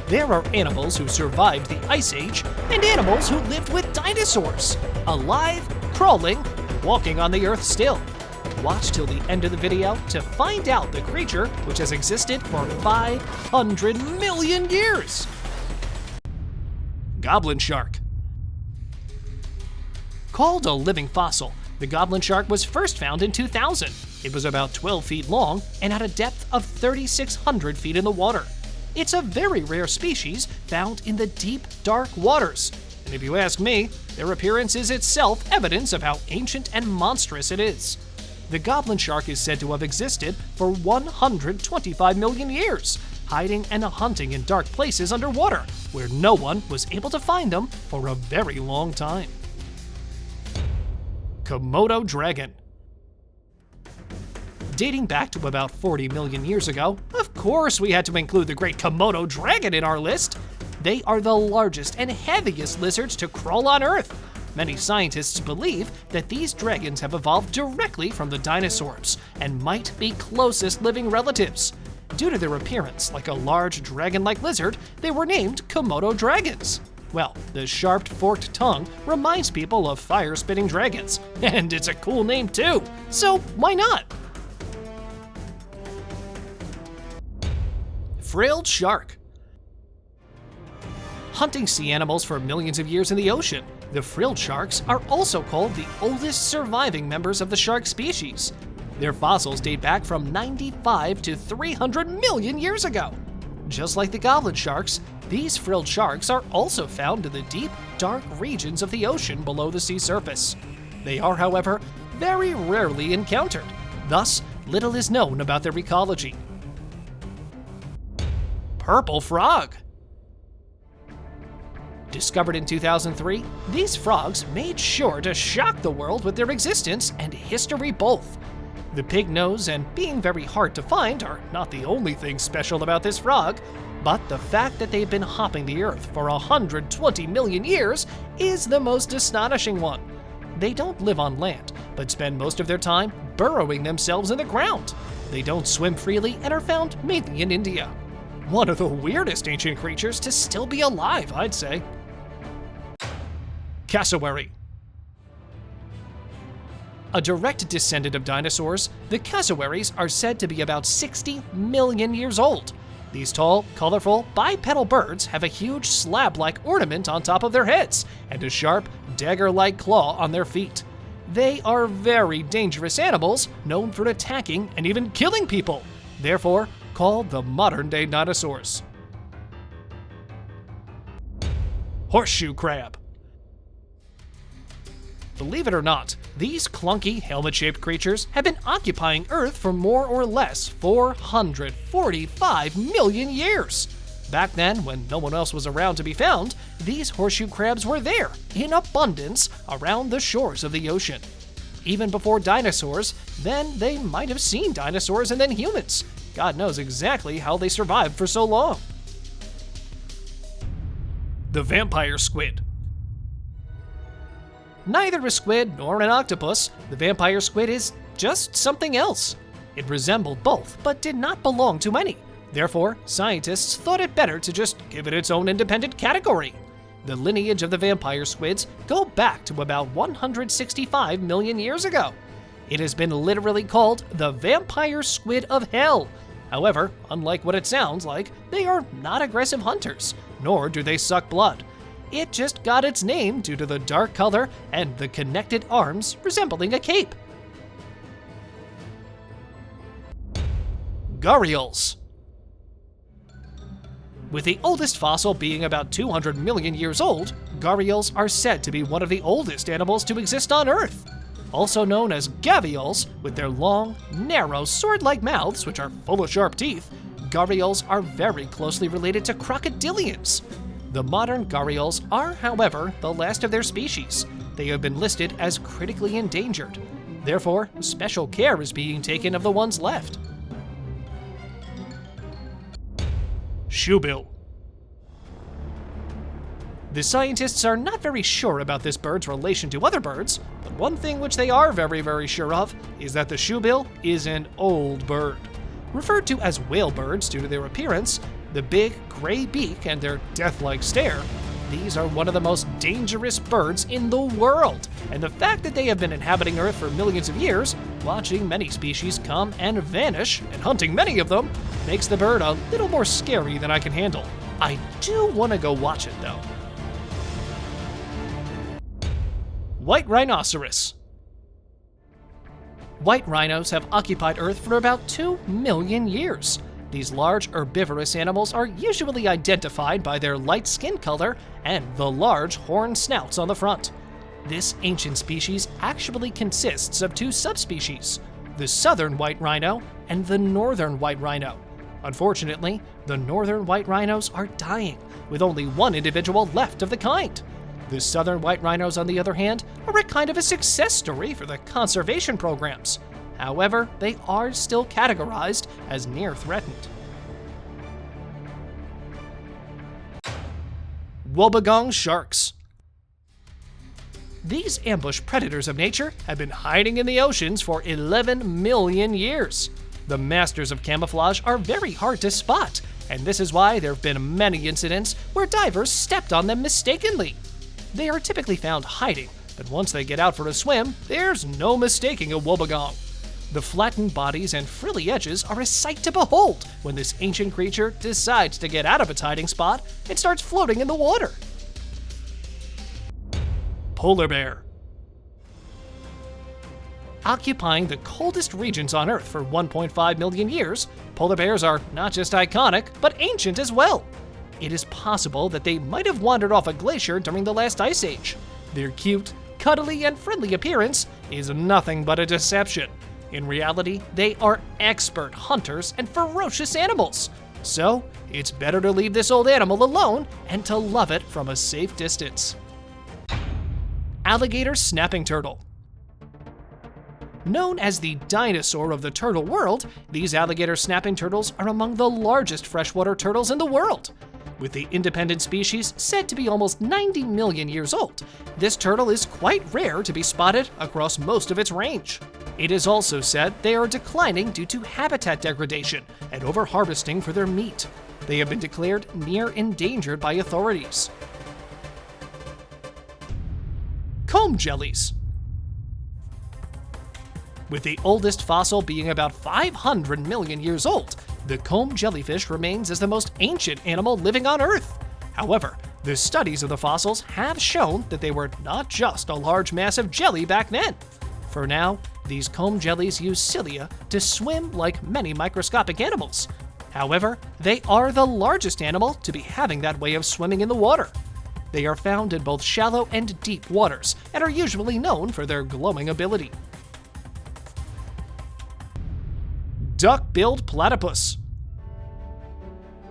There are animals who survived the Ice Age and animals who lived with dinosaurs, alive, crawling, and walking on the Earth still. Watch till the end of the video to find out the creature which has existed for 500 million years. Goblin shark. Called a living fossil, the goblin shark was first found in 2000. It was about 12 feet long and had a depth of 3,600 feet in the water. It's a very rare species found in the deep, dark waters. And if you ask me, their appearance is itself evidence of how ancient and monstrous it is. The goblin shark is said to have existed for 125 million years, hiding and hunting in dark places underwater, where no one was able to find them for a very long time. Komodo dragon. Dating back to about 40 million years ago, of course we had to include the great Komodo dragon in our list. They are the largest and heaviest lizards to crawl on Earth. Many scientists believe that these dragons have evolved directly from the dinosaurs and might be closest living relatives. Due to their appearance like a large dragon-like lizard, they were named Komodo dragons. Well, the sharp forked tongue reminds people of fire-spitting dragons, and it's a cool name too, so why not? Frilled shark. Hunting sea animals for millions of years in the ocean, the frilled sharks are also called the oldest surviving members of the shark species. Their fossils date back from 95 to 300 million years ago. Just like the goblin sharks, these frilled sharks are also found in the deep, dark regions of the ocean below the sea surface. They are, however, very rarely encountered. Thus, little is known about their ecology. Purple frog. Discovered in 2003, these frogs made sure to shock the world with their existence and history both. The pig nose and being very hard to find are not the only thing special about this frog, but the fact that they've been hopping the Earth for 120 million years is the most astonishing one. They don't live on land, but spend most of their time burrowing themselves in the ground. They don't swim freely and are found mainly in India. One of the weirdest ancient creatures to still be alive, I'd say. Cassowary. A direct descendant of dinosaurs, the cassowaries are said to be about 60 million years old. These tall, colorful, bipedal birds have a huge slab-like ornament on top of their heads and a sharp, dagger-like claw on their feet. They are very dangerous animals, known for attacking and even killing people, therefore called the modern-day dinosaurs. Horseshoe crab. Believe it or not, these clunky, helmet-shaped creatures have been occupying Earth for more or less 445 million years. Back then, when no one else was around to be found, these horseshoe crabs were there, in abundance, around the shores of the ocean. Even before dinosaurs, then they might have seen dinosaurs and then humans. God knows exactly how they survived for so long. The vampire squid. Neither a squid nor an octopus, the vampire squid is just something else. It resembled both, but did not belong to any. Therefore, scientists thought it better to just give it its own independent category. The lineage of the vampire squids go back to about 165 million years ago. It has been literally called the vampire squid of hell. However, unlike what it sounds like, they are not aggressive hunters, nor do they suck blood. It just got its name due to the dark color and the connected arms resembling a cape. GHARIALS. With the oldest fossil being about 200 million years old, GHARIALS are said to be one of the oldest animals to exist on Earth. Also known as gavials, with their long, narrow, sword-like mouths which are full of sharp teeth, GHARIALS are very closely related to crocodilians. The modern gharials are, however, the last of their species. They have been listed as critically endangered. Therefore, special care is being taken of the ones left. SHOEBILL. The scientists are not very sure about this bird's relation to other birds, but one thing which they are very sure of is that the shoebill is an old bird. Referred to as whale birds due to their appearance, The big gray beak and their death-like stare, these are one of the most dangerous birds in the world, and the fact that they have been inhabiting Earth for millions of years, watching many species come and vanish, and hunting many of them, makes the bird a little more scary than I can handle. I do want to go watch it, though. White rhinoceros. White rhinos have occupied Earth for about 2 million years. These large herbivorous animals are usually identified by their light skin color and the large horn snouts on the front. This ancient species actually consists of 2 subspecies, the southern white rhino and the northern white rhino. Unfortunately, the northern white rhinos are dying, with only 1 individual left of the kind. The southern white rhinos, on the other hand, are a kind of a success story for the conservation programs. However, they are still categorized as near threatened. Wobbegong sharks. These ambush predators of nature have been hiding in the oceans for 11 million years. The masters of camouflage are very hard to spot, and this is why there have been many incidents where divers stepped on them mistakenly. They are typically found hiding, but once they get out for a swim, there's no mistaking a wobbegong. The flattened bodies and frilly edges are a sight to behold when this ancient creature decides to get out of its hiding spot and starts floating in the water. Polar bear. Occupying the coldest regions on Earth for 1.5 million years, polar bears are not just iconic, but ancient as well. It is possible that they might have wandered off a glacier during the last ice age. Their cute, cuddly, and friendly appearance is nothing but a deception. In reality, they are expert hunters and ferocious animals. So, it's better to leave this old animal alone and to love it from a safe distance. Alligator snapping turtle. Known as the dinosaur of the turtle world, these alligator snapping turtles are among the largest freshwater turtles in the world. With the independent species said to be almost 90 million years old, this turtle is quite rare to be spotted across most of its range. It is also said they are declining due to habitat degradation and over-harvesting for their meat. They have been declared near endangered by authorities. Comb jellies. With the oldest fossil being about 500 million years old, the comb jellyfish remains as the most ancient animal living on Earth. However, the studies of the fossils have shown that they were not just a large mass of jelly back then. For now, these comb jellies use cilia to swim like many microscopic animals. However, they are the largest animal to be having that way of swimming in the water. They are found in both shallow and deep waters and are usually known for their glowing ability. Duck-billed platypus.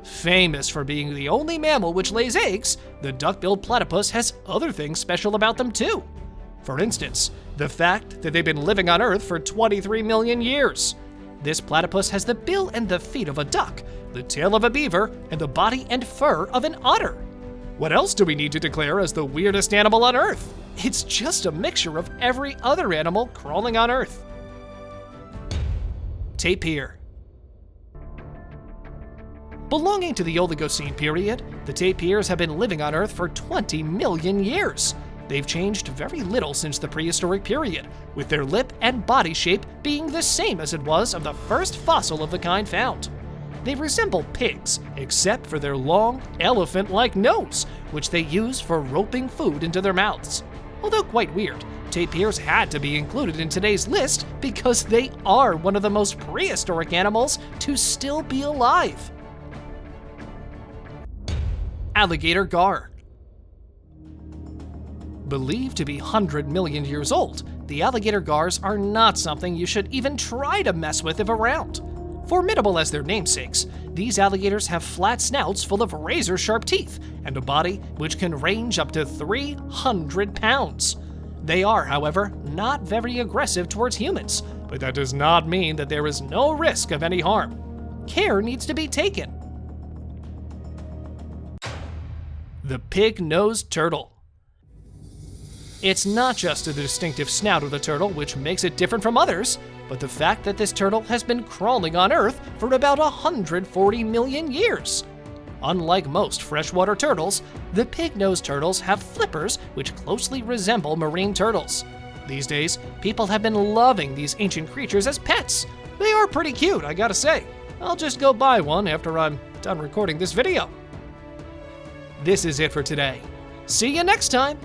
Famous for being the only mammal which lays eggs, the duck-billed platypus has other things special about them too. For instance, the fact that they've been living on Earth for 23 million years. This platypus has the bill and the feet of a duck, the tail of a beaver, and the body and fur of an otter. What else do we need to declare as the weirdest animal on Earth? It's just a mixture of every other animal crawling on Earth. Tapir. Belonging to the Oligocene period, the tapirs have been living on Earth for 20 million years. They've changed very little since the prehistoric period, with their lip and body shape being the same as it was of the first fossil of the kind found. They resemble pigs, except for their long, elephant-like nose, which they use for roping food into their mouths. Although quite weird, tapirs had to be included in today's list because they are one of the most prehistoric animals to still be alive. Alligator gar. Believed to be 100 million years old, the alligator gars are not something you should even try to mess with if around. Formidable as their namesakes, these alligators have flat snouts full of razor-sharp teeth and a body which can range up to 300 pounds. They are, however, not very aggressive towards humans, but that does not mean that there is no risk of any harm. Care needs to be taken. The pig-nosed turtle. It's not just the distinctive snout of the turtle which makes it different from others, but the fact that this turtle has been crawling on Earth for about 140 million years. Unlike most freshwater turtles, the pig-nosed turtles have flippers which closely resemble marine turtles. These days, people have been loving these ancient creatures as pets. They are pretty cute, I gotta say. I'll just go buy one after I'm done recording this video. This is it for today. See you next time!